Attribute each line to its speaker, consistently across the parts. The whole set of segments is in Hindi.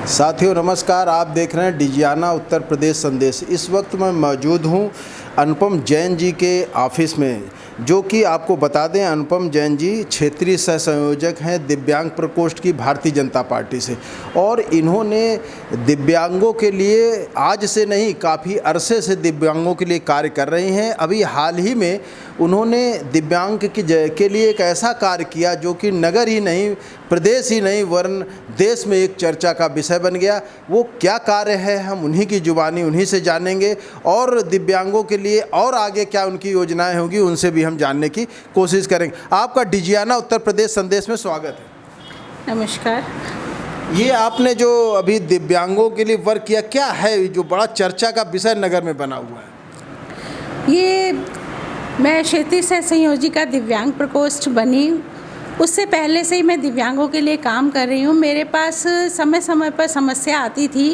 Speaker 1: साथियों नमस्कार, आप देख रहे हैं डिजियाना उत्तर प्रदेश संदेश। इस वक्त मैं मौजूद हूं अनुपम जैन जी के ऑफिस में, जो कि आपको बता दें अनुपम जैन जी क्षेत्रीय सह संयोजक हैं दिव्यांग प्रकोष्ठ की भारतीय जनता पार्टी से, और इन्होंने दिव्यांगों के लिए आज से नहीं काफ़ी अरसे से दिव्यांगों के लिए कार्य कर रहे हैं। अभी हाल ही में उन्होंने दिव्यांग के लिए एक ऐसा कार्य किया जो कि नगर ही नहीं, प्रदेश ही नहीं वरन देश में एक चर्चा का विषय बन गया। वो क्या कार्य है हम उन्हीं की जुबानी उन्हीं से जानेंगे, और दिव्यांगों के लिए और आगे क्या उनकी योजनाएं होंगी उनसे भी हम जानने की कोशिश करेंगे। आपका डिजियाना उत्तर प्रदेश संदेश में स्वागत है।
Speaker 2: नमस्कार।
Speaker 1: ये आपने जो अभी दिव्यांगों के लिए वर्क किया, क्या है जो बड़ा चर्चा का विषय नगर में बना हुआ है?
Speaker 2: ये मैं क्षेत्रीय सह संयोजिका दिव्यांग प्रकोष्ठ बनी, उससे पहले से ही मैं दिव्यांगों के लिए काम कर रही हूँ। मेरे पास समय समय पर समस्या आती थी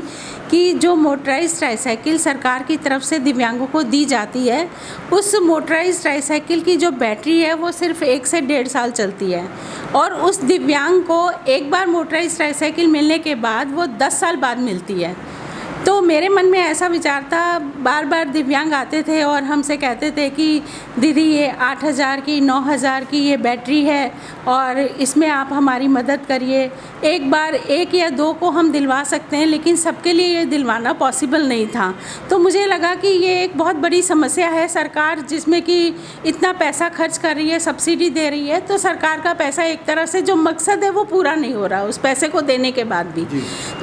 Speaker 2: कि जो मोटराइज्ड ट्राईसाइकिल सरकार की तरफ से दिव्यांगों को दी जाती है, उस मोटराइज्ड ट्राईसाइकिल की जो बैटरी है वो सिर्फ 1 से 1.5 साल चलती है, और उस दिव्यांग को एक बार मोटराइज्ड ट्राईसाइकिल मिलने के बाद वो 10 साल बाद मिलती है। तो मेरे मन में ऐसा विचार था, बार बार दिव्यांग आते थे और हमसे कहते थे कि दीदी ये 8,000 की 9,000 की ये बैटरी है और इसमें आप हमारी मदद करिए। एक बार 1 या 2 को हम दिलवा सकते हैं, लेकिन सबके लिए ये दिलवाना पॉसिबल नहीं था। तो मुझे लगा कि ये एक बहुत बड़ी समस्या है। सरकार जिसमें कि इतना पैसा खर्च कर रही है, सब्सिडी दे रही है, तो सरकार का पैसा एक तरह से जो मकसद है वो पूरा नहीं हो रहा उस पैसे को देने के बाद भी।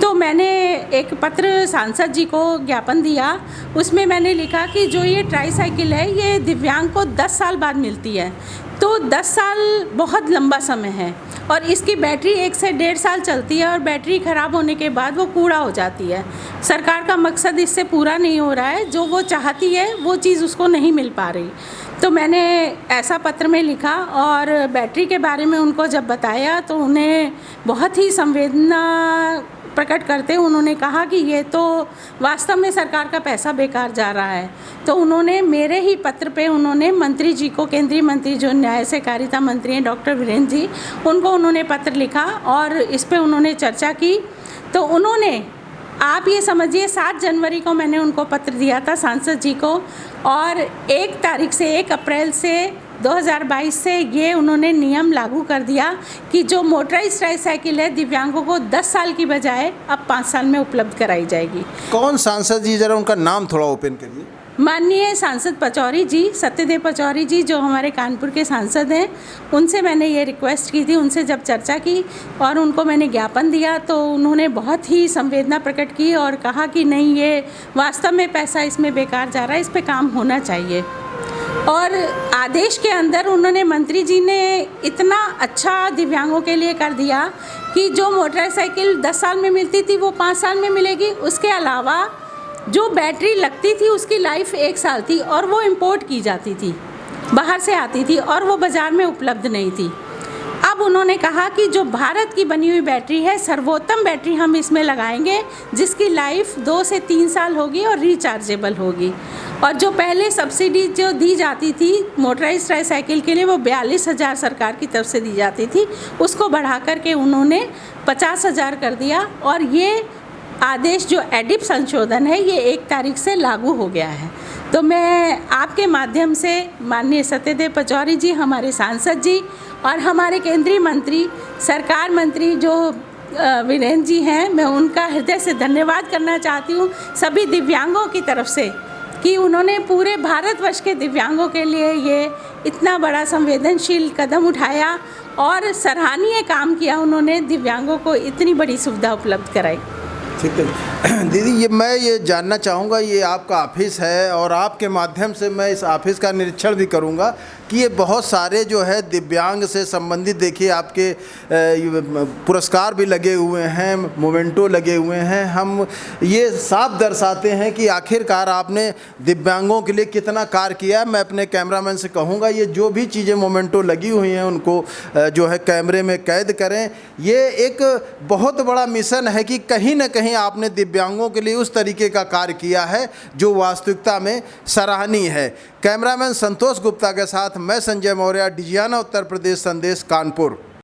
Speaker 2: तो मैंने एक पत्र सांसद जी को ज्ञापन दिया, उसमें मैंने लिखा कि जो ये ट्राईसाइकिल है ये दिव्यांग को 10 साल बाद मिलती है। तो 10 साल बहुत लंबा समय है, और इसकी बैटरी 1 से 1.5 साल चलती है, और बैटरी ख़राब होने के बाद वो कूड़ा हो जाती है। सरकार का मकसद इससे पूरा नहीं हो रहा है, जो वो चाहती है वो चीज़ उसको नहीं मिल पा रही। तो मैंने ऐसा पत्र में लिखा, और बैटरी के बारे में उनको जब बताया तो उन्हें बहुत ही संवेदना प्रकट करते उन्होंने कहा कि ये तो वास्तव में सरकार का पैसा बेकार जा रहा है। तो उन्होंने मेरे ही पत्र पे उन्होंने मंत्री जी को, केंद्रीय मंत्री जो न्याय सहकारिता मंत्री हैं डॉक्टर वीरेंद्र जी, उनको उन्होंने पत्र लिखा और इस पे उन्होंने चर्चा की। तो उन्होंने, आप ये समझिए 7 जनवरी को मैंने उनको पत्र दिया था सांसद जी को, और 1 अप्रैल से 2022 से ये उन्होंने नियम लागू कर दिया कि जो मोटराइज्ड ट्राईसाइकिल है दिव्यांगों को 10 साल की बजाय अब 5 साल में उपलब्ध कराई जाएगी।
Speaker 1: कौन सांसद जी, जरा उनका नाम थोड़ा ओपन करिए।
Speaker 2: माननीय सांसद पचौरी जी, सत्यदेव पचौरी जी, जो हमारे कानपुर के सांसद हैं, उनसे मैंने ये रिक्वेस्ट की थी। उनसे जब चर्चा की और उनको मैंने ज्ञापन दिया तो उन्होंने बहुत ही संवेदना प्रकट की और कहा कि नहीं, ये वास्तव में पैसा इसमें बेकार जा रहा है, इस पे काम होना चाहिए। और आदेश के अंदर उन्होंने, मंत्री जी ने इतना अच्छा दिव्यांगों के लिए कर दिया कि जो मोटरसाइकिल 10 साल में मिलती थी वो 5 साल में मिलेगी। उसके अलावा जो बैटरी लगती थी उसकी लाइफ 1 साल थी, और वो इंपोर्ट की जाती थी, बाहर से आती थी, और वो बाज़ार में उपलब्ध नहीं थी। अब उन्होंने कहा कि जो भारत की बनी हुई बैटरी है, सर्वोत्तम बैटरी हम इसमें लगाएंगे, जिसकी लाइफ 2 से 3 साल होगी और रिचार्जेबल होगी। और जो पहले सब्सिडी जो दी जाती थी मोटराइज्ड ट्राईसाइकिल के लिए, वो 42,000 सरकार की तरफ से दी जाती थी, उसको बढ़ा करके उन्होंने 50,000 कर दिया। और ये आदेश जो एडिप संशोधन है ये 1 तारीख से लागू हो गया है। तो मैं आपके माध्यम से माननीय सत्यदेव पचौरी जी, हमारे सांसद जी, और हमारे केंद्रीय मंत्री, सरकार मंत्री जो वीरेंद्र जी हैं, मैं उनका हृदय से धन्यवाद करना चाहती हूँ सभी दिव्यांगों की तरफ से कि उन्होंने पूरे भारतवर्ष के दिव्यांगों के लिए ये इतना बड़ा संवेदनशील कदम उठाया और सराहनीय काम किया। उन्होंने दिव्यांगों को इतनी बड़ी सुविधा उपलब्ध कराई।
Speaker 1: ठीक है दीदी, मैं ये जानना चाहूँगा, ये आपका ऑफिस है और आपके माध्यम से मैं इस ऑफिस का निरीक्षण भी करूँगा कि ये बहुत सारे जो है दिव्यांग से संबंधित, देखिए आपके पुरस्कार भी लगे हुए हैं, मोमेंटो लगे हुए हैं। हम ये साफ दर्शाते हैं कि आखिरकार आपने दिव्यांगों के लिए कितना कार्य किया है। मैं अपने कैमरामैन से कहूँगा ये जो भी चीज़ें मोमेंटो लगी हुई हैं उनको जो है कैमरे में कैद करें। ये एक बहुत बड़ा मिशन है कि कहीं ना कहीं आपने दिव्यांगों के लिए उस तरीके का कार्य किया है जो वास्तविकता में सराहनीय है। कैमरामैन संतोष गुप्ता के साथ मैं संजय मौर्य, डिजियाना उत्तर प्रदेश संदेश, कानपुर।